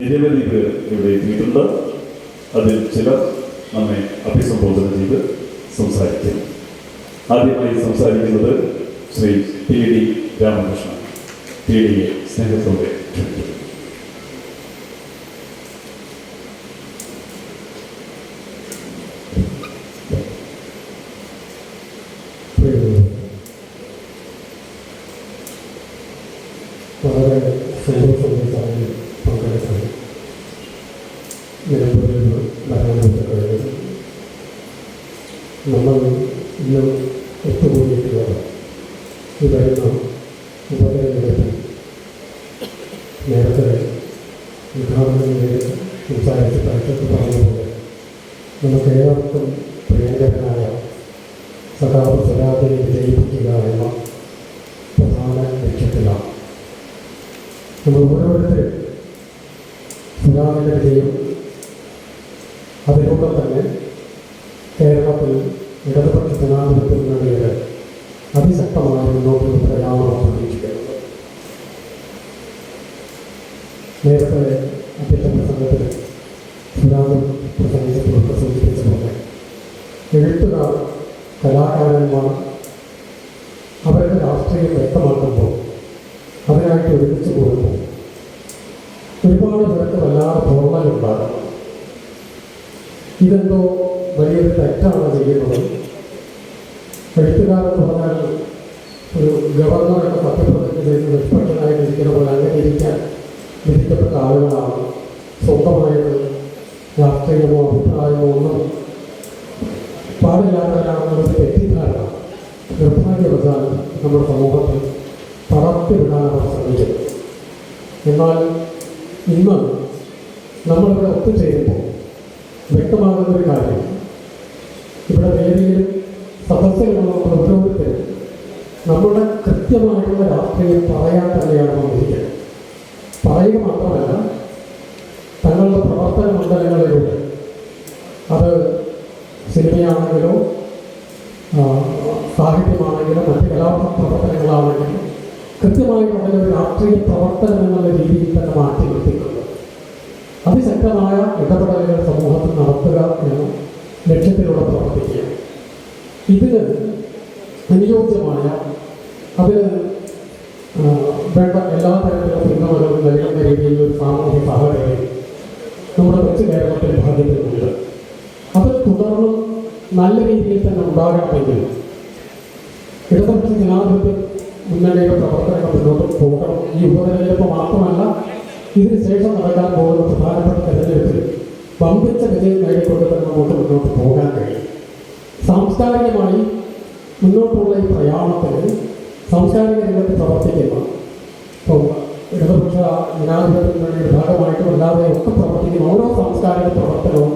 നിരവധി പേർ ഇവിടെ എത്തിയിട്ടുണ്ട്. അതിൽ ചിലർ നമ്മെ അഭിസംബോധന ചെയ്ത് സംസാരിക്കും. ആദ്യമായി സംസാരിക്കുന്നത് ശ്രീ ടി.ഡി. രാമകൃഷ്ണൻ. ടി.ഡിയെ സ്നേഹത്തോടെ ക്ഷണിക്കുന്നു. വളരെ സന്തോഷമായി പങ്കെടുക്കാൻ നിലമ്പൂരിൽ വരാനായിട്ട് കഴിയുന്നത്. നമ്മൾ ഇന്ന് ഒത്തുകൂടിയിട്ടുള്ളത് ഈ വരുന്ന ഉപതെരഞ്ഞെടുപ്പിൽ നേരത്തെ ഉദ്ഘാടനം ചെയ്ത് സംസാരിച്ച് പരിഷത്ത് പറഞ്ഞതുപോലെ നമുക്ക് ഏവർക്കും പ്രിയങ്കരനായ സഖാവ് സ്വരാജിനെ വിജയിപ്പിക്കുക എന്ന പ്രധാന ലക്ഷ്യത്തിലാണ്. നമ്മൾ ഓരോരുത്തരും സ്വരാജിൻ്റെ വിജയം, അതിലൂടെ തന്നെ കേരളത്തിൽ ഇടതുപക്ഷ ജനാധിപത്യ മുന്നണിയുടെ അതിശക്തമായ മുന്നോട്ടുള്ള പ്രയാണമാണ് പ്രതീക്ഷിക്കുന്നത്. നേരത്തെ അധ്യക്ഷ പ്രസംഗത്തിൽ സ്വരാജ് പ്രസംഗിച്ചപ്പോൾ സൂചിപ്പിച്ചതുപോലെ എഴുത്തുകാർ, കലാകാരന്മാർ അവരുടെ രാഷ്ട്രീയം വ്യക്തമാക്കുമ്പോൾ അതിനായിട്ട് ഒരുമിച്ച് കൂടുമ്പോൾ ഒരുപാട് പേർക്ക് വല്ലാതെ തോന്നലുണ്ടാകും. ഇതെന്തോ വലിയൊരു തെറ്റാണ് ചെയ്യുന്നത്. എഴുത്തുകാരെന്ന് പറഞ്ഞാൽ ഒരു ഗവർണറൊക്കെ സത്യപ്രതിജ്ഞ ചെയ്ത് നിഷ്പക്ഷനായിട്ടിരിക്കുന്ന പോലെ അങ്ങനെ ഇരിക്കാൻ വിധിക്കപ്പെട്ട ആളുകളാണ്. സ്വന്തമായിട്ട് രാഷ്ട്രീയമോ അഭിപ്രായമോ ഒന്നും പാടില്ലാത്തവരാണെന്നൊരു തെറ്റിദ്ധാരണ നിർഭാഗ്യവശാൽ നമ്മുടെ സമൂഹത്തിൽ പടർത്തിവിടാൻ അവർ ശ്രമിക്കുന്നത്. എന്നാൽ ഇന്ന് നമ്മളിവിടെ ഒത്തുചേരുമ്പോൾ വ്യക്തമാകുന്നൊരു കാര്യം, ഇവിടെ വേദിയിലും സദസ്യങ്ങളുള്ള ഓരോരുത്തരും നമ്മുടെ കൃത്യമായിട്ടുള്ള രാഷ്ട്രീയം പറയാൻ തന്നെയാണ് വന്നിരിക്കുന്നത്. പറയുക മാത്രമല്ല, തങ്ങളുടെ പ്രവർത്തന മണ്ഡലങ്ങളിലൂടെ, അത് സിനിമയാണെങ്കിലോ സാഹിത്യമാണെങ്കിലും മറ്റ് കലാപ്രവർത്തനങ്ങളാണെങ്കിലും കൃത്യമായിട്ടുള്ളൊരു രാഷ്ട്രീയ പ്രവർത്തനം എന്നുള്ള രീതിയിൽ തന്നെ മാറ്റി നിർത്തിയിട്ടുണ്ട്. അതിശക്തമായ ഇടപെടലുകൾ സമൂഹത്തിൽ നടത്തുക എന്ന ലക്ഷ്യത്തിലൂടെ പ്രവർത്തിക്കുക. ഇതിന് അനുയോജ്യമായ, അതിന് വേണ്ട എല്ലാ തരത്തിലുള്ള പിന്തുണകളും നൽകുന്ന രീതിയിലുള്ള ഒരു സാമൂഹ്യ സാഹചര്യം നമ്മുടെ കൊച്ചു കേരളത്തിൽ ഭാഗ്യത്തിലുണ്ട്. അത് തുടർന്നും നല്ല രീതിയിൽ തന്നെ ഉണ്ടാകണമെങ്കിൽ ഇടതുപക്ഷ ജനാധിപത്യ മുന്നണിയുടെ പ്രവർത്തനങ്ങൾ മുന്നോട്ട് പോകണം. ഈ ഉപതെരഞ്ഞെടുപ്പ് മാത്രമല്ല, ഇതിന് ശേഷം നടക്കാൻ പോകുന്ന പ്രധാനപ്പെട്ട തെരഞ്ഞെടുപ്പിൽ വമ്പിച്ച വിജയം നേടിക്കൊണ്ട് തന്നെ നമുക്ക് മുന്നോട്ട് പോകാൻ കഴിയും. സാംസ്കാരികമായി മുന്നോട്ടുള്ള ഈ പ്രയാണത്തിന് സാംസ്കാരിക രംഗത്ത് പ്രവർത്തിക്കുന്ന, ഇപ്പോൾ ഇടതുപക്ഷ ജനാധിപത്യ മുന്നണിയുടെ ഭാഗമായിട്ടും അല്ലാതെ ഒക്കെ പ്രവർത്തിക്കുന്ന ഓരോ സാംസ്കാരിക പ്രവർത്തനവും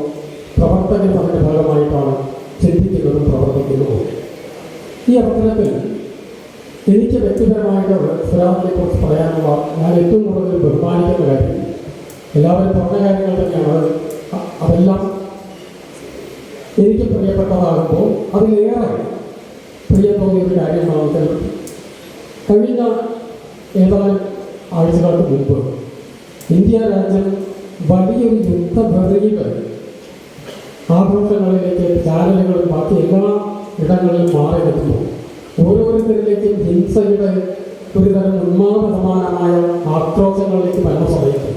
പ്രവർത്തകരും അതിൻ്റെ ഭാഗമായിട്ടാണ് ചിന്തിക്കുന്നതും പ്രവർത്തിക്കുന്നതും. ഈ അവസരത്തിൽ എനിക്ക് വ്യക്തിപരമായിട്ട് സ്വരാജിനെക്കുറിച്ച് പറയാനുള്ള, ഞാൻ ഏറ്റവും കൂടുതൽ ബഹുമാനിക്കുന്ന കാര്യം, എല്ലാവരും പറഞ്ഞ കാര്യങ്ങൾ തന്നെയാണ്, അതെല്ലാം എനിക്ക് പ്രിയപ്പെട്ടതാകുമ്പോൾ അതിലേറെ പ്രിയം തോന്നിയൊരു കാര്യമാണ്. കഴിഞ്ഞ ഏതാനും ആഴ്ചകൾക്ക് മുമ്പ് ഇന്ത്യ രാജ്യം വലിയൊരു യുദ്ധഭെറികൾ ആഘോഷങ്ങളിലേക്ക്, ചാനലുകളും ബാക്കി എല്ലാ ഇടങ്ങളിലും മാറി നിൽക്കുന്നു. ഓരോരുത്തരിലേക്കും ഹിംസയുടെ ഒരുതരം ഉന്മാദ സമാനമായ ആക്രോശങ്ങളിലേക്ക് വന്ന സമയത്ത്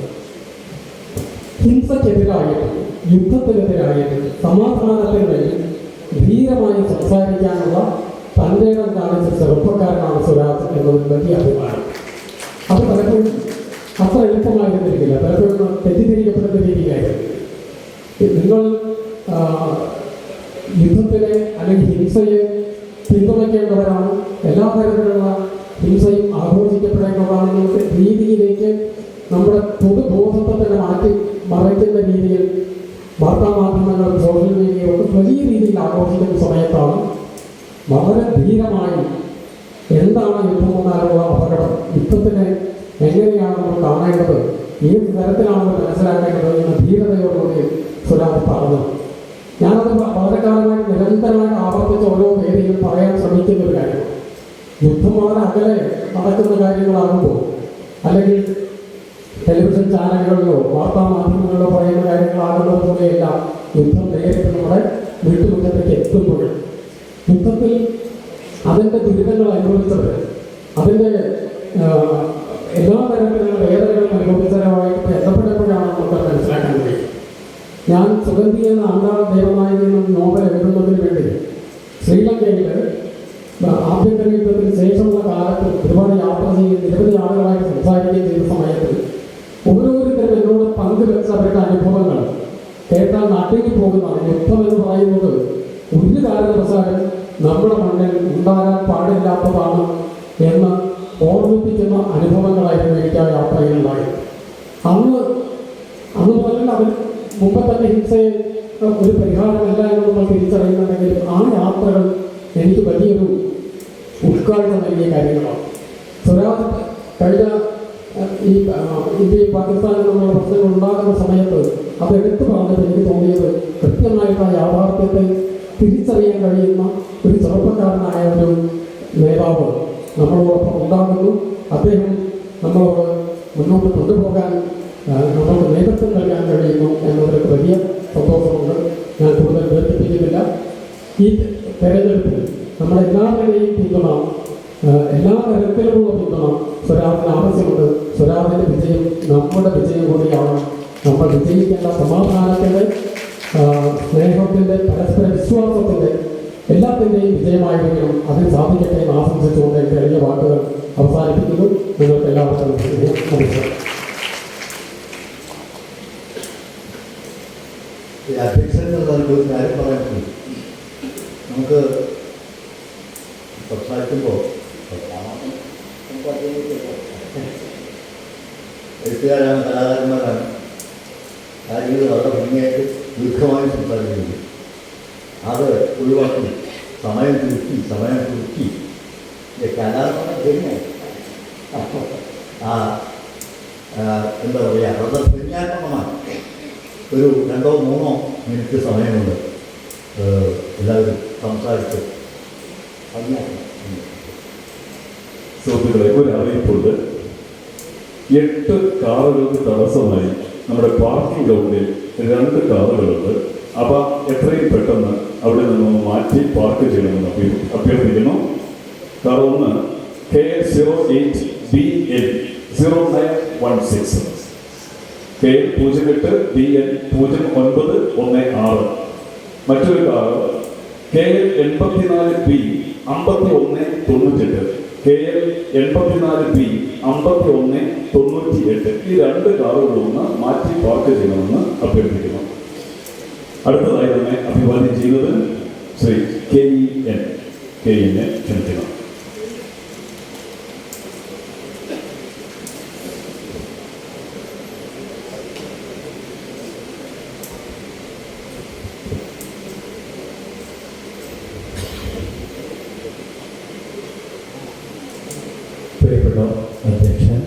ഹിംസക്കെതിരായിട്ട്, യുദ്ധത്തിനെതിരായിട്ട്, സമാധാനത്തിന് വേണ്ടി ധീരമായി സംസാരിക്കാനുള്ള തൻ്റെ ഇടം കാണിച്ച ചെറുപ്പക്കാരനാണ് സ്വരാജ് എന്നതിൽ വലിയ അഭിമാനം. അത് പലപ്പോഴും അത്ര എളുപ്പമായിരുന്നിരിക്കില്ല, പലപ്പോഴും തെറ്റിദ്ധരിക്കപ്പെടുന്ന രീതിയിലായിരുന്നു. നിങ്ങൾ യുദ്ധത്തിനെ അല്ലെങ്കിൽ ഹിംസയെ പിന്തുണയ്ക്കേണ്ടവരാണ്, എല്ലാ തരത്തിലുള്ള ഹിംസയും ആഘോഷിക്കപ്പെടേണ്ടതാണെന്ന രീതിയിലേക്ക് നമ്മുടെ പൊതുബോധത്തെ തന്നെ മാറ്റി മറയ്ക്കുന്ന രീതിയിൽ വാർത്താമാധ്യമങ്ങളും സോഷ്യൽ മീഡിയയും ഒക്കെ വലിയ രീതിയിൽ ആഘോഷിക്കുന്ന സമയത്താണ് വളരെ ധീരമായി എന്താണ് യുദ്ധം വന്നാലുള്ള അപകടം, യുദ്ധത്തിനെ എങ്ങനെയാണ് നമ്മൾ കാണേണ്ടത്, ഏത് തരത്തിലാണ് മനസ്സിലാക്കേണ്ടത് എന്ന ധീരതയോടുകൂടി സ്വരാജ് പറഞ്ഞത്. ഞാനത് വളരെ കാലമായിട്ട് നിരന്തരമായിട്ട് ആവർത്തിച്ച് ഓരോ വേദിയിൽ പറയാൻ ശ്രമിക്കുന്ന ഒരു കാര്യമാണ്. യുദ്ധം വളരെ അകലെ നടക്കുന്ന കാര്യങ്ങളാകുമ്പോൾ, അല്ലെങ്കിൽ ടെലിവിഷൻ ചാനലുകളിലോ വാർത്താ മാധ്യമങ്ങളിലോ പറയുന്ന കാര്യങ്ങളാകുന്നത് പോലെയെല്ലാം യുദ്ധം നേരിട്ട് നമ്മുടെ വീട്ടുമുറ്റത്തേക്ക് എത്തുമ്പോൾ യുദ്ധത്തിൽ അതിൻ്റെ ദുരിതങ്ങൾ അനുഭവിച്ചവർ, അതിൻ്റെ എല്ലാ തരത്തിലുള്ള വേദനകളും അനുഭവിച്ചവരുമായിട്ട് ബന്ധപ്പെട്ടപ്പോഴാണ് നമുക്ക് മനസ്സിലാക്കാൻ കഴിയും. ഞാൻ സുഗന്ധി എന്ന അന്താൾ ദേവനായകൻ എന്ന നോവൽ എഴുതുന്നതിന് വേണ്ടി ശ്രീലങ്കയിൽ ആഭ്യന്തര യുദ്ധത്തിന് ശേഷമുള്ള കാലത്ത് ഒരുപാട് യാത്ര ചെയ്യുകയും നിരവധി ആളുകളായിട്ട് സംസാരിക്കുകയും ചെയ്ത സമയത്ത് ഓരോരുത്തരും എന്നോട് പങ്കുവെച്ച അവരുടെ അനുഭവങ്ങൾ കേട്ടാൽ നാട്ടിലേക്ക് പോകുന്നതാണ്. യുദ്ധം എന്ന് പറയുന്നത് ഒരു കാരണവശാലും നമ്മുടെ മണ്ണിൽ ഉണ്ടാകാൻ പാടില്ലാത്തതാണ് എന്ന് ഓർമ്മിപ്പിക്കുന്ന അനുഭവങ്ങളായിരുന്നു എനിക്ക് ആ യാത്രയിലുണ്ടായി. അന്ന് പറഞ്ഞാൽ അതിന് മുമ്പ് തന്നെ ഹിംസയെ ഒരു പരിഹാരമല്ല എന്ന് നമ്മൾ തിരിച്ചറിയുന്നുണ്ടെങ്കിലും ആ യാത്രകൾ എനിക്ക് വലിയൊരു ഉൾക്കാഴ്ച നൽകിയ കാര്യങ്ങളാണ്. സ്വരാജ് കഴിഞ്ഞ ഈ ഇന്ത്യയും പാകിസ്ഥാനും തമ്മിലുള്ള പ്രശ്നങ്ങൾ ഉണ്ടാകുന്ന സമയത്ത് അത് എടുത്തു പറഞ്ഞപ്പോൾ എനിക്ക് തോന്നിയത് കൃത്യമായിട്ട് ആ യാഥാർത്ഥ്യത്തെ തിരിച്ചറിയാൻ കഴിയുന്ന ഒരു ചെറുപ്പക്കാരനായ ഒരു നേതാവ് നമ്മളോടൊപ്പം ഉണ്ടാകുന്നു. അദ്ദേഹം നമ്മളോട് മുന്നോട്ട് കൊണ്ടുപോകാൻ നമ്മൾക്ക് നേതൃത്വം നൽകാൻ കഴിയുന്നു എന്നതിലേക്ക് വലിയ സന്തോഷമുണ്ട്. ഞാൻ കൂടുതൽ ദീർഘിപ്പിക്കുന്നില്ല. ഈ തെരഞ്ഞെടുപ്പിൽ നമ്മളെല്ലാവരുടെയും പിന്തുണ, എല്ലാ തരത്തിലുമുള്ള പിന്തുണ സ്വരാജിന് ആവശ്യമുണ്ട്. സ്വരാജിൻ്റെ വിജയം നമ്മുടെ വിജയം കൂടിയാണ്. നമ്മൾ വിജയിക്കേണ്ട സമാധാനത്തിൻ്റെ, സ്നേഹത്തിൻ്റെ, പരസ്പര വിശ്വാസത്തിൻ്റെ, എല്ലാത്തിൻ്റെയും വിജയമായിരിക്കണം. അതിന് സാധിക്കട്ടെ എന്ന് ആശംസിച്ചുകൊണ്ട് എൻ്റെ വലിയ വാക്കുകൾ അവസാനിപ്പിക്കുന്നു. നിങ്ങൾക്ക് എല്ലാവർക്കും നമസ്കാരം. ഈ അധ്യക്ഷൻ ഒരു കാര്യം പറയാൻ പറ്റും. നമുക്ക് സംസാരിക്കുമ്പോൾ എഴുത്തുകാരാണ്, കലാകാരന്മാരാണ്, കാര്യങ്ങൾ വളരെ ഭംഗിയായിട്ട് ദീർഘമായി സംസാരിക്കുന്നത്. അത് ഒഴിവാക്കി സമയം ചുരുക്കി കലാകാരന്മാരെ കഴിഞ്ഞാൽ എന്താ പറയുക, വളരെ വിജ്ഞാപനമാണ്. ഒരു 2-3 മിനിറ്റ് സമയമുണ്ട് എല്ലാവരും സംസാരിച്ച് സുഹൃത്തുക്കളെ, ഒരു അറിയിപ്പുണ്ട്. 8 കാറുകൾക്ക് തടസ്സമായി നമ്മുടെ പാർക്കിംഗ് ഗ്രൗണ്ടിൽ 2 കാറുകളുണ്ട്. അവ എത്രയും പെട്ടെന്ന് അവിടെ നിന്നും മാറ്റി പാർക്ക് ചെയ്യണമെന്ന് അഭ്യർത്ഥിക്കുന്നു. Car 1 KL08BL 0916, KL08BL 0916. മറ്റൊരു കാർ KL84B 5198, KL84B 5198. ഈ 2 കാറുകളൊന്ന് മാറ്റി പാർക്ക് ചെയ്യണമെന്ന് അഭ്യർത്ഥിക്കുന്നു. അടുത്തതായി തന്നെ അഭിവാദ്യം ചെയ്യുന്നത് ശ്രീ KEN ക്ഷണിക്കണം. പ്രിയപ്പെട്ട അധ്യക്ഷൻ,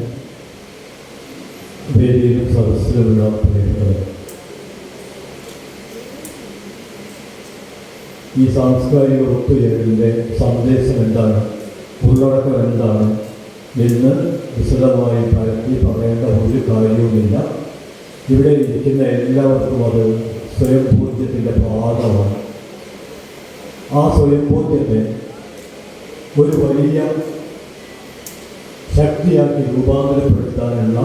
വേദിയിലും സദസ്സിലുമുള്ള പ്രിയപ്പെട്ടവർ, ഈ സാംസ്കാരിക ഒത്തുചേരലിൻ്റെ സന്ദേശം എന്താണ്, ഉള്ളടക്കം എന്താണ് എന്ന് വിശദമായി പരത്തി പറയേണ്ട ഒരു കാര്യവുമില്ല. ഇവിടെ ഇരിക്കുന്ന എല്ലാവർക്കും അത് സ്വയംബോധ്യത്തിൻ്റെ ഭാഗമാണ്. ആ സ്വയംബോധ്യത്തെ ഒരു വലിയ ശക്തിയാക്കി രൂപാന്തരപ്പെടുത്താനുള്ള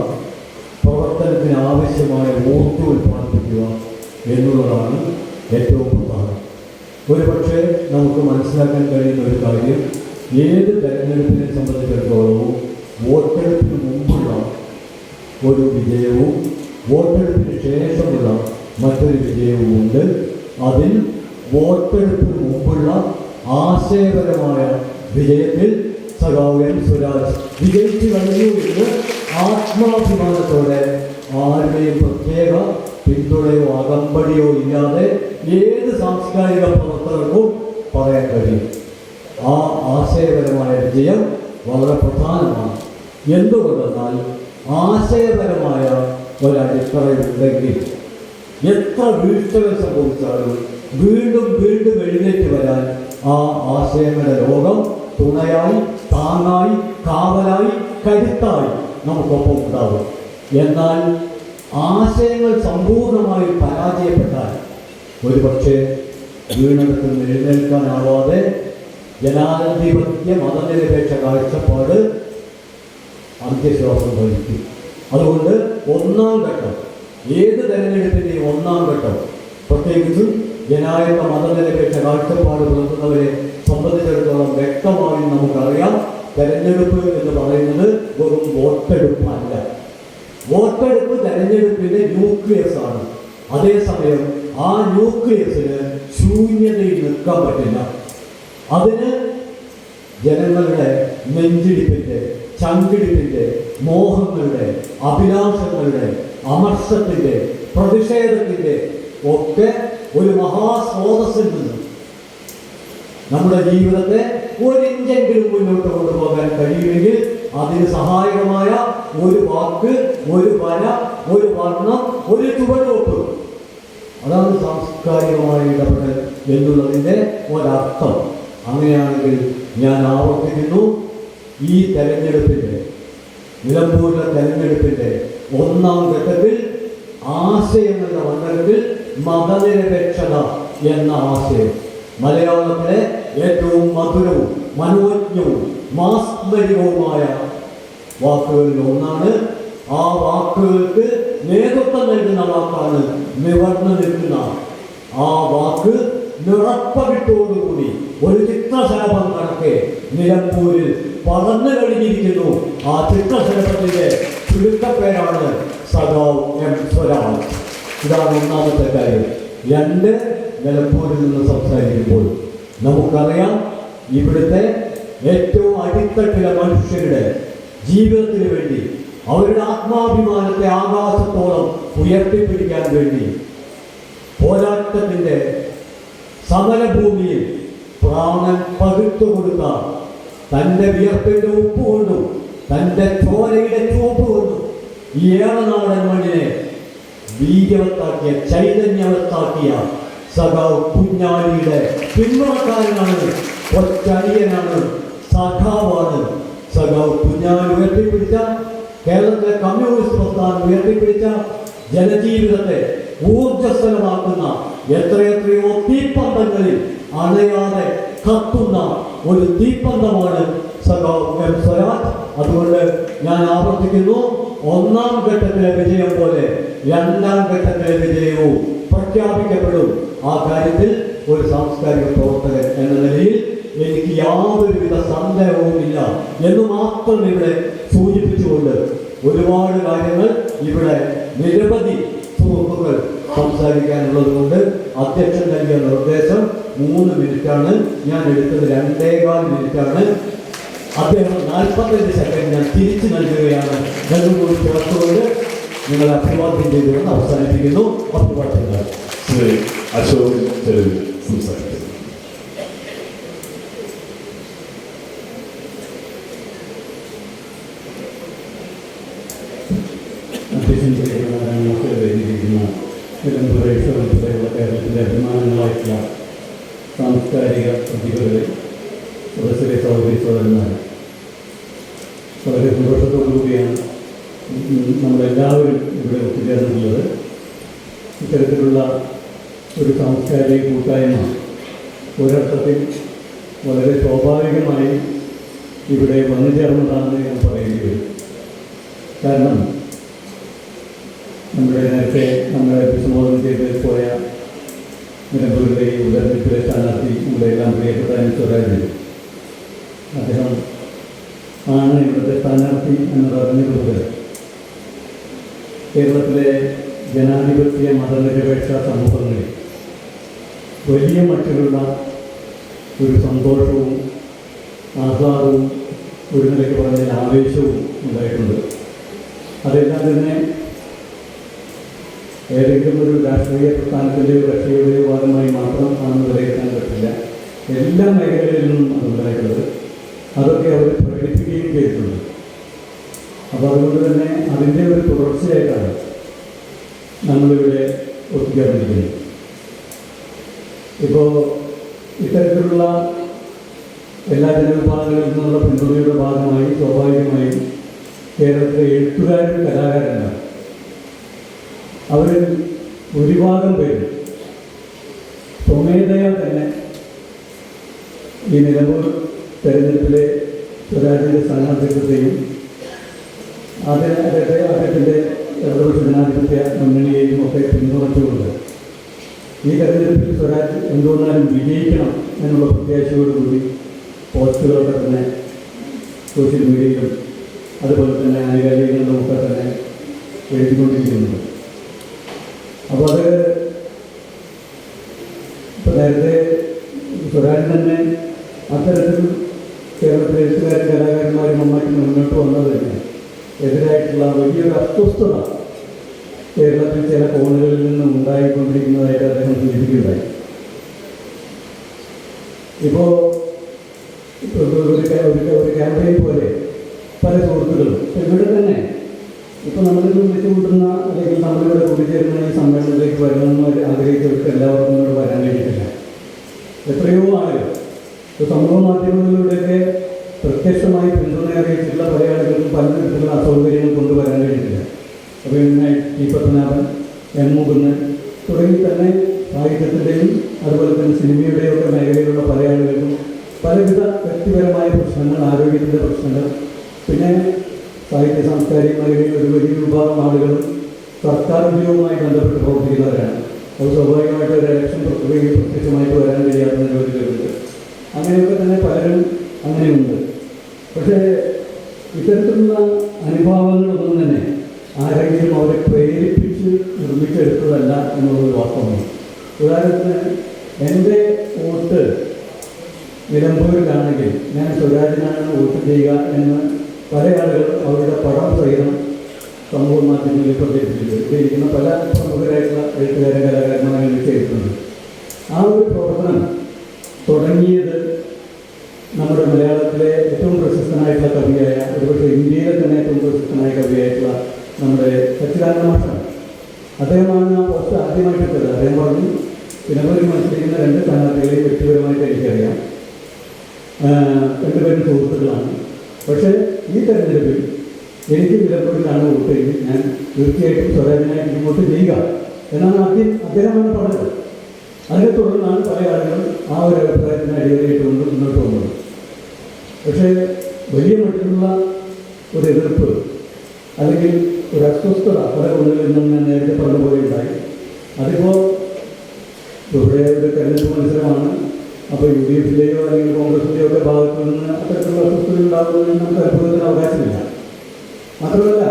പ്രവർത്തനത്തിന് ആവശ്യമായ ഊർജ്ജം ഉൽപ്പാദിപ്പിക്കുക എന്നുള്ളതാണ് ഏറ്റവും പ്രധാനം. ഒരുപക്ഷെ നമുക്ക് മനസ്സിലാക്കാൻ കഴിയുന്ന ഒരു കാര്യം, ഏത് തെരഞ്ഞെടുപ്പിനെ സംബന്ധിച്ചിടത്തോളവും വോട്ടെടുപ്പിന് മുമ്പുള്ള ഒരു വിജയവും വോട്ടെടുപ്പിന് ശേഷമുള്ള മറ്റൊരു വിജയവുമുണ്ട്. അതിൽ വോട്ടെടുപ്പിന് മുമ്പുള്ള ആശയപരമായ വിജയത്തിൽ സഖാവ് സ്വരാജ് വിജയിച്ചു കഴിഞ്ഞു എന്ന് ആത്മാഭിമാനത്തോടെ ആരുടെയും പ്രത്യേക പിന്തുണയോ അകമ്പടിയോ ഇല്ലാതെ ഏത് സാംസ്കാരിക പ്രവർത്തകർക്കും പറയാൻ കഴിയും. ആ ആശയപരമായ വിജയം വളരെ പ്രധാനമാണ്. എന്തുകൊണ്ടെന്നാൽ ആശയപരമായ ഒരടിത്തറയുണ്ടെങ്കിൽ എത്ര വീഴ്ചകൾ സംഭവിച്ചാലും വീണ്ടും വീണ്ടും എഴുന്നേറ്റ് വരാൻ ആ ആശയങ്ങളുടെ ലോകം തുണയായി, താങ്ങായി, കാവലായി, കരുത്തായി നമുക്കൊപ്പം ഉണ്ടാകും. എന്നാൽ ആശയങ്ങൾ സമ്പൂർണ്ണമായി പരാജയപ്പെട്ടാൽ ഒരുപക്ഷെ വീണെടുത്ത് എഴുന്നേൽക്കാനാവാതെ ജനാധിപത്യ മതനിരപേക്ഷ കാഴ്ചപ്പാട് അന്ത്യശ്വാസം വഹിക്കും. അതുകൊണ്ട് ഒന്നാം ഘട്ടം, ഏത് തെരഞ്ഞെടുപ്പിൻ്റെയും ഒന്നാം ഘട്ടം, പ്രത്യേകിച്ചും ജനാധിപത്യ മതനിരപേക്ഷ കാഴ്ചപ്പാട് പുലർത്തുന്നവരെ സംബന്ധിച്ചിടത്തോളം വ്യക്തമായി നമുക്കറിയാം, തെരഞ്ഞെടുപ്പ് എന്ന് പറയുന്നത് വെറും വോട്ടെടുപ്പല്ല. വോട്ടെടുപ്പ് തെരഞ്ഞെടുപ്പിന്റെ ന്യൂക്ലിയസ് ആണ്. അതേസമയം ആ ന്യൂക്ലിയസിന് ശൂന്യതയിൽ നിൽക്കാൻ പറ്റില്ല. അതിന് ജനങ്ങളുടെ നെഞ്ചിടിപ്പിന്റെ, ചങ്കിടിപ്പിന്റെ, മോഹങ്ങളുടെ, അഭിലാഷങ്ങളുടെ, അമർഷത്തിന്റെ, പ്രതിഷേധത്തിന്റെ ഒക്കെ ഒരു മഹാസ്രോതസ്സിൽ നിന്ന് നമ്മുടെ ജീവിതത്തെ ഒരിഞ്ചെങ്കിലും മുന്നോട്ട് കൊണ്ടുപോകാൻ കഴിയുമെങ്കിൽ അതിന് സഹായകമായ ഒരു വാക്ക്, ഒരു വര, ഒരു വർണ്ണം, ഒരു ചുവടുവെപ്പ്, അതാണ് സാംസ്കാരികമായ ഇടപെടൽ എന്നുള്ളതിൻ്റെ ഒരർത്ഥം. അങ്ങനെയാണെങ്കിൽ ഞാൻ ആവർത്തിക്കുന്നു, ഈ തെരഞ്ഞെടുപ്പിൻ്റെ, നിലമ്പൂരിലെ തെരഞ്ഞെടുപ്പിൻ്റെ ഒന്നാം ഘട്ടത്തിൽ ആശയങ്ങളുടെ മണ്ഡലത്തിൽ മതനിരപേക്ഷത എന്ന ആശയം മലയാളത്തിലെ ഏറ്റവും മധുരവും മനോജ്ഞവും മാസ്മരികവുമായ വാക്കുകളിൽ ഒന്നാണ്. ആ വാക്കുകൾക്ക് നേതൃത്വം നൽകുന്ന വാക്കാണ് നിവർന്നു നിൽക്കുന്ന ആ വാക്ക്. നിറപ്പകിട്ടോടുകൂടി ഒരു ചിത്രശലഭം കണക്കെ നിലമ്പൂരിൽ പറന്നു കഴിഞ്ഞിരിക്കുന്നു. ആ ചിത്രശലഭത്തിന്റെ ചുരുക്കപ്പേരാണ് സഖാവ് എം സ്വരാജ്. ഇതാണ് ഒന്നാമത്തെ കാര്യം. രണ്ട്, നിലമ്പൂരിൽ നിന്ന് സംസാരിക്കുമ്പോൾ നമുക്കറിയാം, ഇവിടുത്തെ ഏറ്റവും അടിത്തട്ടിലെ മനുഷ്യരുടെ ജീവിതത്തിന് വേണ്ടി, അവരുടെ ആത്മാഭിമാനത്തെ ആകാശത്തോളം ഉയർത്തിപ്പിടിക്കാൻ വേണ്ടി പോരാട്ടത്തിന്റെ സമരഭൂമിയിൽ പ്രാണൻ പകുത്തു കൊടുത്ത, തൻ്റെ വിയർപ്പിന്റെ ഉപ്പ് കൊണ്ടും തൻ്റെ ചോരയുടെ ചുവപ്പ് കൊണ്ടും ഈ ഏറനാടൻ മണ്ണിനെ ബീജവത്താക്കിയ, ചൈതന്യവത്താക്കിയ സഖാവ് കുഞ്ഞാലിയുടെ പിന്മുറക്കാരനാണ്, ഒറ്റനിയനാണ്, സഖാവാണ്. സഖാവ് കുഞ്ഞാലി ഉയർത്തിപ്പിടിച്ച, കേരളത്തിലെ കമ്മ്യൂണിസ്റ്റ് പ്രസ്ഥാനം ഉയർത്തിപ്പിടിച്ച, ജനജീവിതത്തെ ഊർജ്ജസ്വലമാക്കുന്ന എത്രയെത്രയോ തീപ്പന്തങ്ങളിൽ അണയാതെ കത്തുന്ന ഒരു തീപ്പന്തമാണ് സഖാവ് എം സ്വരാജ്. അതുകൊണ്ട് ഞാൻ ആവർത്തിക്കുന്നു, ഒന്നാം ഘട്ടത്തിലെ വിജയം പോലെ രണ്ടാം ഘട്ടത്തിലെ വിജയവും പ്രഖ്യാപിക്കപ്പെടും. ആ കാര്യത്തിൽ ഒരു സാംസ്കാരിക പ്രവർത്തകൻ എന്ന നിലയിൽ എനിക്ക് യാതൊരുവിധ സന്ദേഹവുമില്ല എന്ന് മാത്രം ഇവിടെ സൂചിപ്പിച്ചുകൊണ്ട്, ഒരുപാട് കാര്യങ്ങൾ ഇവിടെ നിരവധി സുഹൃത്തുക്കൾ സംസാരിക്കാനുള്ളത് കൊണ്ട് അധ്യക്ഷൻ നൽകിയ നിർദ്ദേശം 3 മിനിറ്റാണ്. ഞാൻ എടുത്തത് 2.25 മിനിറ്റാണ്. അദ്ദേഹം 45 സെക്കൻഡ് ഞാൻ തിരിച്ചു നൽകുകയാണ്. രണ്ടുകൂടി ചേർത്തുകൊണ്ട് നിങ്ങളെ അഭിവാദ്യം ചെയ്തുകൊണ്ട് അവസാനിപ്പിക്കുന്നു. അഭിവാദ്യങ്ങൾ. ശ്രീ അശോക് ചെലവിൽ സംസാരിക്കുന്നു. അധ്യക്ഷൻ വേദിയിരിക്കുന്ന നിലമ്പൂരേശ്വരത്തിലുള്ള കേരളത്തിൻ്റെ അഭിമാനങ്ങളായിട്ടുള്ള സാംസ്കാരിക പ്രതിഭകളെ, സദസ്സിലെ സഹോദരീസഹോദരന്മാർ, വളരെ സന്തോഷത്തോടുകൂടിയാണ് നമ്മളെല്ലാവരും ഇവിടെ ഒത്തുചേർന്നിട്ടുള്ളത്. ഇത്തരത്തിലുള്ള ഒരു സാംസ്കാരിക കൂട്ടായ്മ ഒരർത്ഥത്തിൽ വളരെ സ്വാഭാവികമായി ഇവിടെ വന്നു ചേർന്നതാണെന്ന് ഞാൻ പറയേണ്ടി വരും. കാരണം നമ്മുടെ നേരത്തെ നമ്മളെ അഭിസംബോധന ചെയ്ത് പോയ നിലമ്പൂരിലെ ഉപതെരഞ്ഞെടുപ്പിലെ സ്ഥാനാർത്ഥി നമ്മുടെ എല്ലാം പ്രിയപ്പെട്ട എം സ്വരാജ്, അദ്ദേഹം ആണ് ഇവിടുത്തെ സ്ഥാനാർത്ഥി എന്ന് പറഞ്ഞതുകൊണ്ട് കേരളത്തിലെ ജനാധിപത്യ മതനിരപേക്ഷ സമൂഹങ്ങളിൽ വലിയ മട്ടിലുള്ള ഒരു സന്തോഷവും ആഹ്ലാദവും, ഒരു നിലയ്ക്ക് പറഞ്ഞാൽ ആവേശവും ഉണ്ടായിട്ടുണ്ട്. അതെല്ലാം തന്നെ ഏതെങ്കിലും ഒരു രാഷ്ട്രീയ പ്രസ്ഥാനത്തിൻ്റെയോ കക്ഷിയുടെയോ ഭാഗമായി മാത്രം ആണെന്ന് വിലയിരുത്താൻ പറ്റില്ല. എല്ലാ മേഖലകളിലും അതുണ്ടായിട്ടുള്ളത്, അതൊക്കെ അവർ പ്രകടിപ്പിക്കുകയും ചെയ്തിട്ടുണ്ട്. അപ്പോൾ അതുകൊണ്ട് തന്നെ അതിൻ്റെ ഒരു തുടർച്ചയായിട്ടാണ് നമ്മളിവിടെ ഒത്തുചേർന്നിരിക്കുന്നത്. ഇപ്പോൾ ഇത്തരത്തിലുള്ള എല്ലാ ജനവിഭാഗങ്ങളിൽ നിന്നുള്ള പിന്തുണയുടെ ഭാഗമായി സ്വാഭാവികമായും കേരളത്തിലെ എഴുത്തുകാരും കലാകാരന്മാർ അവരിൽ ഭൂരിഭാഗം പേര് സ്വമേധയാ തന്നെ ഈ നിലമ്പൂർ തെരഞ്ഞെടുപ്പിലെ സ്വരാജിൻ്റെ സ്ഥാനാർത്ഥിത്വത്തെയും അദ്ദേഹത്തിൻ്റെ ഇടതുപക്ഷ ജനാധിപത്യ മുന്നണിയെയും ഒക്കെ പിന്തുണച്ചുകൊണ്ട് ഈ തെരഞ്ഞെടുപ്പിൽ സ്വരാജ് എന്തുകൊണ്ടാലും വിജയിക്കണം എന്നുള്ള പ്രത്യാശയോടുകൂടി പോസ്റ്റുകളൊക്കെ തന്നെ സോഷ്യൽ മീഡിയയിലും അതുപോലെ തന്നെ ആനുകാലികളിലും ഒക്കെ തന്നെ എഴുതിക്കൊണ്ടിരിക്കുന്നുണ്ട്. അപ്പോൾ അത് ഇപ്പോൾ നേരത്തെ സ്വരാജ് തന്നെ അത്തരത്തിൽ കേരളത്തിലെ എഴുത്തുകാരും കലാകാരന്മാരും നന്നായിട്ട് മുന്നോട്ട് വന്നത് തന്നെ എതിരായിട്ടുള്ള വലിയൊരു അസ്വസ്ഥത കേരളത്തിൽ ചില കോണുകളിൽ നിന്ന് ഉണ്ടായിക്കൊണ്ടിരിക്കുന്നതായിട്ട് അദ്ദേഹം സൂചിപ്പിക്കുകയുണ്ടായി. ഇപ്പോൾ ഒരു ക്യാമ്പയിൻ പോലെ പല സുഹൃത്തുക്കളും ഇവിടെ തന്നെ ഇപ്പോൾ നമ്മളിത് വിളിച്ചുകൊണ്ടിരുന്ന അല്ലെങ്കിൽ നമ്മളിവിടെ കൂടിച്ചേരുന്ന ഈ സമ്മേളനത്തിലേക്ക് വരണമെന്ന് ആഗ്രഹിച്ചവർക്ക് എല്ലാവർക്കും ഇവിടെ വരാൻ കഴിയിട്ടില്ല. എത്രയോ ആളുകൾ ഇപ്പോൾ സമൂഹ മാധ്യമങ്ങളിലൂടെയൊക്കെ പ്രത്യക്ഷമായി പിന്തുണ അറിയിച്ചിട്ടുള്ള പല ആളുകൾക്കും പല തരത്തിലുള്ള അസൗകര്യങ്ങൾ കൊണ്ടുവരാൻ കഴിയിട്ടില്ല. അപ്പോൾ ഇങ്ങനെ ടി പത്മനാഭൻ, എം മുകുന്ദൻ തുടങ്ങി തന്നെ സാഹിത്യത്തിൻ്റെയും അതുപോലെ തന്നെ സിനിമയുടെയും ഒക്കെ മേഖലയിലുള്ള പല ആളുകൾക്കും പലവിധ വ്യക്തിപരമായ പ്രശ്നങ്ങൾ, ആരോഗ്യത്തിൻ്റെ പ്രശ്നങ്ങൾ, പിന്നെ സാഹിത്യ സാംസ്കാരിക മേഖലയിൽ ഒരു വലിയ വിഭാഗം ആളുകളും സർക്കാർ ഉദ്യോഗവുമായി ബന്ധപ്പെട്ട് പ്രവർത്തിക്കുന്നവരാണ്. അത് സ്വാഭാവികമായിട്ട് ഒരു ഇലക്ഷൻ പ്രക്രിയയിൽ പ്രത്യക്ഷമായിട്ട് വരാൻ കഴിയാത്ത നിരവധികളുണ്ട്. അങ്ങനെയൊക്കെ തന്നെ പലരും അങ്ങനെയുണ്ട്. പക്ഷേ ഇത്തരത്തിലുള്ള അനുഭാവങ്ങളൊന്നും തന്നെ ആരെങ്കിലും അവരെ പ്രേരിപ്പിച്ച് നിർമ്മിച്ചെടുത്തതല്ല എന്നുള്ളത് വാസ്തവമാണ്. ഉദാഹരണത്തിന് എൻ്റെ വോട്ട് നിലമ്പൂരിലാണെങ്കിൽ ഞാൻ സ്വരാജിനാണ് വോട്ട് ചെയ്യുക എന്ന് പല ആളുകളും അവരുടെ പടം സഹിതം സമൂഹ മാധ്യമങ്ങളിൽ പ്രചരിപ്പിച്ചിരിക്കുന്ന പല പ്രമുഖരായിട്ടുള്ള എഴുത്തുകാരും കലാകാരന്മാരും ചെയ്തിട്ടുണ്ട്. ആ ഒരു പ്രവർത്തനം തുടങ്ങിയത് നമ്മുടെ മലയാളത്തിലെ ഏറ്റവും പ്രശസ്തനായിട്ടുള്ള കവിയായ, ഒരുപക്ഷെ ഇന്ത്യയിലെ തന്നെ ഏറ്റവും പ്രശസ്തനായ കവിയായിട്ടുള്ള നമ്മുടെ സച്ചിദാനന്ദ മാഷാണ്. അദ്ദേഹമാണ് ആ പോസ്റ്റ് ആദ്യമായിട്ട് ഇട്ടത്. അദ്ദേഹം പറഞ്ഞു, നിലമ്പൂരിൽ മത്സരിക്കുന്ന 2 സ്ഥാനാർത്ഥികളെയും വ്യക്തിപരമായിട്ട് എനിക്കറിയാം, 2 പേരും സുഹൃത്തുക്കളാണ്. പക്ഷേ ഈ തെരഞ്ഞെടുപ്പിൽ എനിക്ക് നിലമ്പൂരിലാണ് വോട്ടെങ്കിൽ ഞാൻ തീർച്ചയായിട്ടും സ്വരാജിനായിട്ട് വോട്ട് ചെയ്യുക എന്നാണ് അദ്ദേഹമാണ് പറഞ്ഞത്. അതിനെ തുടർന്നാണ് പല ആളുകളും ആ ഒരു അഭിപ്രായത്തിന് അടിവരയിട്ടുകൊണ്ട് മുന്നോട്ട് വന്നത്. പക്ഷേ വലിയ മട്ടിലുള്ള ഒരു എതിർപ്പ് അല്ലെങ്കിൽ ഒരു അസ്വസ്ഥത പല കൊണ്ടുകളിൽ നിന്നും ഞാൻ നേരത്തെ പറഞ്ഞ പോലെ ഉണ്ടായി. അതിപ്പോൾ ഇവിടെ ഒരു തെരഞ്ഞെടുപ്പ് മത്സരമാണ്. അപ്പോൾ UDF-ൻ്റെയോ അല്ലെങ്കിൽ കോൺഗ്രസിൻ്റെയോ ഒക്കെ ഭാഗത്തു നിന്ന് അത്തരത്തിലുള്ള അസ്വസ്ഥത ഉണ്ടാകുന്നതിന് നമുക്ക് അത്ഭുതത്തിന് അവകാശമില്ല. മാത്രമല്ല,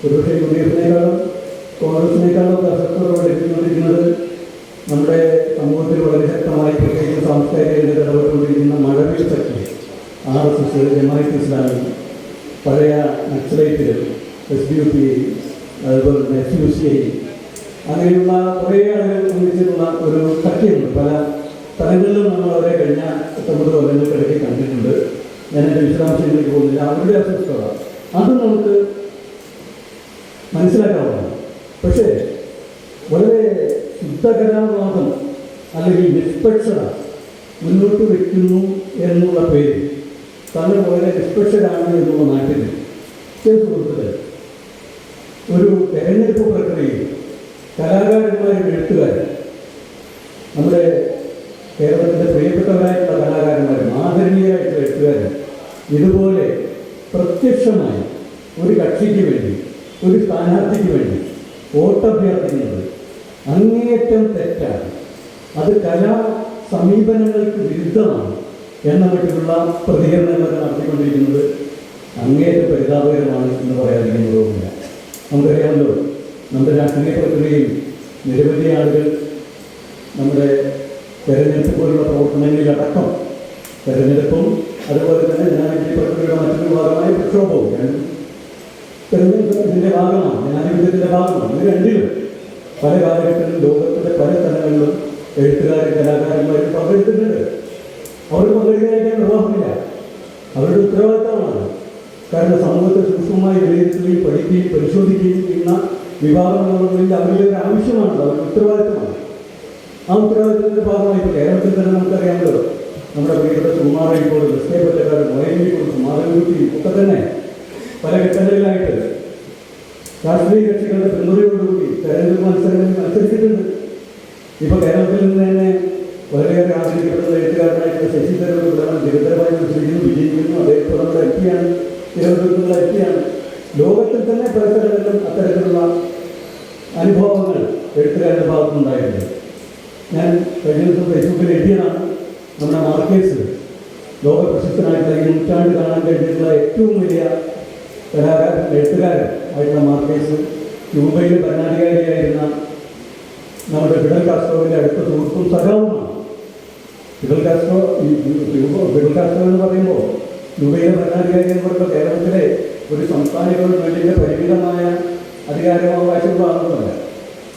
ഒരുപക്ഷെ UDF-നേക്കാളും കോൺഗ്രസിനേക്കാളും ഒക്കെ അസ്വസ്ഥത ലഭിച്ചുകൊണ്ടിരിക്കുന്നത് നമ്മുടെ സമൂഹത്തിൽ വളരെ ശക്തമായി പ്രത്യേകിച്ച് സാംസ്കാരിക രംഗത്ത് ഇടപെട്ടുകൊണ്ടിരിക്കുന്ന മഴവിൽ ശക്തി, RSS, ജമാഅത്ത് ഇസ്ലാമി, പഴയ നക്സലൈറ്റുകൾ, SDUP, അതുപോലെ തന്നെ SUCI, അങ്ങനെയുള്ള കുറേ ആളുകൾ ഒന്നിച്ചിട്ടുള്ള ഒരു ശക്തിയുണ്ട്. പല സ്ഥലങ്ങളിലും നമ്മൾ അവരെ കഴിഞ്ഞ 19 കൊല്ലങ്ങൾക്കിടയ്ക്ക് കണ്ടിട്ടുണ്ട്. ഞാൻ എൻ്റെ വിശദാംശങ്ങളിലേക്ക് പോകുന്നില്ല. അവരുടെ അസ്വസ്ഥത അത് നമുക്ക് മനസ്സിലാക്കാവുന്നതാണ്. പക്ഷേ വളരെ ശുദ്ധകലാവാദം അല്ലെങ്കിൽ നിഷ്പക്ഷത മുന്നോട്ട് വയ്ക്കുന്നു എന്നുള്ള പേര് തങ്ങൾ വളരെ നിഷ്പക്ഷരാണ് എന്നുള്ള നാട്ടിൽ ചില സുഹൃത്തുക്കൾ ഒരു തെരഞ്ഞെടുപ്പ് പ്രക്രിയയിൽ കലാകാരന്മാരും എഴുത്തുകാരും, നമ്മുടെ കേരളത്തിൻ്റെ പ്രിയപ്പെട്ടവരായിട്ടുള്ള കലാകാരന്മാരും ആദരണീയരായിട്ടുള്ള എഴുത്തുകാരും ഇതുപോലെ പ്രത്യക്ഷമായി ഒരു കക്ഷിക്ക് വേണ്ടി, ഒരു സ്ഥാനാർത്ഥിക്ക് വേണ്ടി വോട്ടഭ്യർത്ഥിക്കുന്നത് അങ്ങേയറ്റം തെറ്റാണ്. അത് കലാ സമീപനങ്ങൾക്ക് വിരുദ്ധമാണ് എന്ന മറ്റുള്ള പ്രതികരണങ്ങൾ നടത്തിക്കൊണ്ടിരിക്കുന്നത് അങ്ങേയറ്റം പരിതാപകരമാണ് എന്ന് പറയാതിരിക്കുന്നതുമില്ല. നമുക്കറിയാമല്ലോ, നമ്മുടെ രാഷ്ട്രീയ പ്രക്രിയയിൽ നിരവധി ആളുകൾ നമ്മുടെ തെരഞ്ഞെടുപ്പ് പോലുള്ള പ്രവർത്തനങ്ങളിലടക്കം തെരഞ്ഞെടുപ്പും അതുപോലെ തന്നെ ജനാധിപത്യ പ്രക്രിയയുടെ മറ്റൊരു ഭാഗമായ പ്രക്ഷോഭവും തെരഞ്ഞെടുപ്പിൻ്റെ ഭാഗമാണ്, ജനാധിപത്യത്തിൻ്റെ ഭാഗമാണ്. ഇത് രണ്ടിലും പല കാലഘട്ടങ്ങളിലും ലോകത്തിൻ്റെ പല സ്ഥലങ്ങളിലും എഴുത്തുകാരും കലാകാരന്മാരും പങ്കെടുത്തിട്ടുണ്ട്. അവർ പങ്കെടുക്കാതിരിക്കാൻ നിർവാഹമില്ല, അവരുടെ ഉത്തരവാദിത്തമാണ്. കാരണം സമൂഹത്തെ സൂക്ഷ്മമായി വിലയിരുത്തുകയും പഠിക്കുകയും പരിശോധിക്കുകയും ചെയ്യുന്ന വിഭാഗങ്ങളുള്ളതിൽ അവരുടെ ഒരു ആവശ്യമാണ്, അവരുടെ ഉത്തരവാദിത്തമാണ്. ആ ഉത്തരവാദിത്തത്തിൻ്റെ ഭാഗമായി ഇപ്പോൾ കേരളത്തിൽ തന്നെ നമുക്കറിയാമല്ലോ, നമ്മുടെ പ്രിയപ്പെട്ട സുകുമാർ ഇപ്പോൾ എസ്.കെ. പൊറ്റക്കാരും മൊയ്തീനെക്കുറിച്ചും മാധവൻകുട്ടിയും ഒക്കെ തന്നെ പല ഘട്ടങ്ങളിലായിട്ട് രാഷ്ട്രീയ കക്ഷികളുടെ പിന്തുണയോടുകൂടി തെരഞ്ഞെടുപ്പ് മത്സരങ്ങളിൽ മത്സരിച്ചിട്ടുണ്ട്. ഇപ്പോൾ കേരളത്തിൽ നിന്ന് തന്നെ വളരെയേറെ ആദരിക്കപ്പെടുന്ന എഴുത്തുകാരനായിട്ടുള്ള ശശി തരൂർ നിരന്തരമായി മത്സരിക്കുന്നു, വിജയിക്കുന്നു. അദ്ദേഹം നമ്മുടെ എം പിയാണ്, തിരുവനന്തപുരത്തുള്ള എം പിയാണ്. ലോകത്തിൽ തന്നെ പല സ്ഥലങ്ങളിലും അത്തരത്തിലുള്ള അനുഭവങ്ങൾ എഴുത്തുകാരുടെ ഭാഗത്തുനിന്നുണ്ടായിട്ടുണ്ട്. ഞാൻ കഴിഞ്ഞ ദിവസം ഫേസ്ബുക്കിൽ എഴുതിയതാണ്, നമ്മുടെ മാർക്കേഴ്സ് ലോക പ്രശസ്തനായിട്ടുള്ള ഈ നൂറ്റാണ്ട് കാണാൻ കഴിഞ്ഞിട്ടുള്ള ഏറ്റവും വലിയ എഴുത്തുകാരൻ ആയിട്ടുള്ള മാർക്കേഴ്സ് ക്യൂബയിലെ ഭരണാധികാരിയായിരുന്ന നമ്മുടെ ഫിഡൽ കാസ്ട്രോവിൻ്റെ അടുത്ത സുഹൃത്തും സഖാവുമാണ്. ഫിഡൽ കാസ്ട്രോ എന്ന് പറയുമ്പോൾ ക്യൂബയിലെ ഭരണാധികാരി എന്ന് പറയുമ്പോൾ കേരളത്തിലെ ഒരു സംസ്ഥാന ഗവൺമെൻറ്റിൻ്റെ പരിമിതമായ അധികാരാവകാശമുള്ള ആളൊന്നുമല്ല,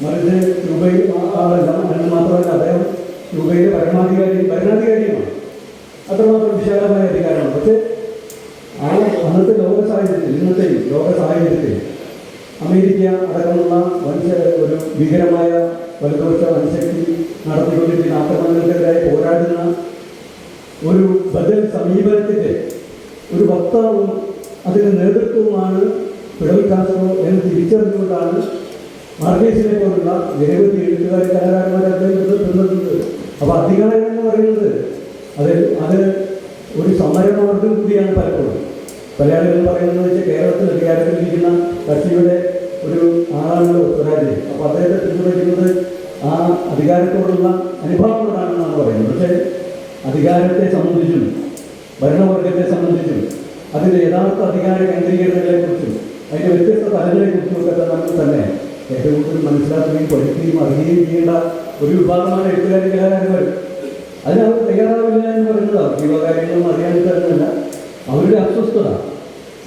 മറിച്ച് ക്യൂബയിൽ ആളല്ല എന്ന് മാത്രമല്ല അദ്ദേഹം ക്യൂബയിലെ ഭരണാധികാരിയുമാണ്. അത്രമാത്രം വിശാലമായ അധികാരമാണ്. പക്ഷേ അന്നത്തെ ലോക സാഹചര്യത്തിൽ, ഇന്നത്തെയും ലോക സാഹചര്യത്തിൽ അമേരിക്ക അടക്കമുള്ള ഒരു ഭീകരമായ വലതുപക്ഷ വൻശക്തി നടത്തിക്കൊണ്ടിരിക്കുന്ന ആക്രമണങ്ങൾക്കെതിരായി പോരാടുന്ന ഒരു ബദൽ സമീപനത്തിൻ്റെ ഒരു വക്താവും അതിന് നേതൃത്വവുമാണ് ഫിഡൽ കാസ്ട്രോ എന്ന് തിരിച്ചറിഞ്ഞുകൊണ്ടാണ് മാർക്കേസിനെ പോലുള്ള നിരവധി എഴുത്തുകാരെ കലാകാരന്മാരെ അദ്ദേഹം നിന്നത്. അപ്പോൾ അധികാരം എന്ന് പറയുന്നത് അത് ഒരു സമരമാർഗം കൂടിയാണ്. പലപ്പോഴും പല ആളുകൾ പറയുന്നത് വെച്ചാൽ കേരളത്തിൽ അധികാരത്തിലിരിക്കുന്ന കക്ഷിയുടെ ഒരു ആളാണല്ലോ സ്വരാജ്. അപ്പോൾ അദ്ദേഹത്തെ പിന്തുണയ്ക്കുന്നത് ആ അധികാരത്തോടുള്ള അനുഭാവങ്ങളാണെന്നാണ് പറയുന്നത്. പക്ഷേ അധികാരത്തെ സംബന്ധിച്ചും ഭരണവർഗത്തെ സംബന്ധിച്ചും അതിൻ്റെ യഥാർത്ഥ അധികാര കേന്ദ്രീകരണങ്ങളെക്കുറിച്ചും അതിൻ്റെ വ്യത്യസ്ത തലങ്ങളെക്കുറിച്ചുമൊക്കെ നമ്മൾ തന്നെ ഏറ്റവും കൂടുതൽ മനസ്സിലാക്കുകയും പഠിക്കുകയും അറിയുകയും ചെയ്യേണ്ട ഒരു വിഭാഗമാണ് കലാകാരന്മാർ. അതിനവർ തയ്യാറാവില്ല എന്ന് പറയുന്നത് അവർക്ക് കാര്യങ്ങളൊന്നും അറിയാൻ തരുന്നില്ല. അവരുടെ അസ്വസ്ഥത,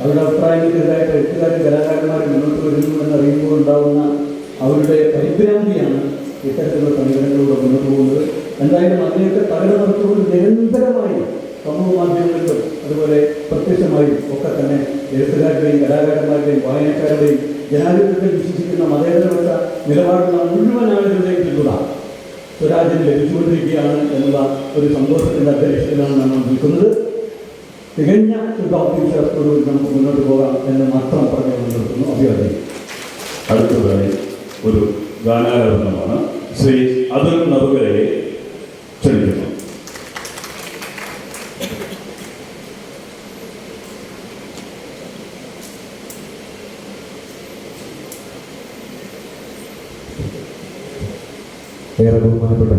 അവരുടെ അഭിപ്രായങ്ങൾക്കെതിരായിട്ട് കലാകാരന്മാർ മുന്നോട്ട് വരുന്നു എന്നറിയുമ്പോൾ ഉണ്ടാകുന്ന അവരുടെ പരിഭ്രാന്തിയാണ് ഇത്തരത്തിലുള്ള സമീപനങ്ങളിലൂടെ മുന്നോട്ട് പോകുന്നത്. എന്തായാലും അതിനെയൊക്കെ തകർന്നുകൊണ്ട് നിരന്തരമായി സമൂഹ മാധ്യമങ്ങളിലും അതുപോലെ പ്രത്യക്ഷമായും ഒക്കെ തന്നെ എഴുത്തുകാരുടെയും കലാകാരന്മാരുടെയും വായനക്കാരുടെയും ജനാധിപത്യത്തിൽ വിശ്വസിക്കുന്ന മതേതരപക്ഷ നിലപാടുള്ള മുഴുവൻ ആളുകളുടെയും പിന്തുണ സ്വരാജിന് ലഭിച്ചുകൊണ്ടിരിക്കുകയാണ് എന്നുള്ള ഒരു സന്തോഷത്തിൻ്റെ അന്തരീക്ഷത്തിലാണ് നമ്മൾ നിൽക്കുന്നത്. തികഞ്ഞ ഒരു ആത്മവിശ്വാസത്തോടുകൂടി നമുക്ക് മുന്നോട്ട് പോകാം എന്ന് മാത്രം പറഞ്ഞു നിർത്തുന്നു. അഭിവാദ്യം. അടുത്തതായി ഒരു ഗാനാലാപനമാണ്. ശ്രീ അതുൽ നറുകരയെ ക്ഷണിക്കുന്നു. ഏറെ ബഹുമാനപ്പെട്ട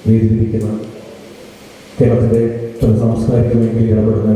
വേദിയിരിക്കുന്ന കേരളത്തിൻ്റെ സാംസ്കാരിക മേഖലയിൽ ഇടപെടുന്ന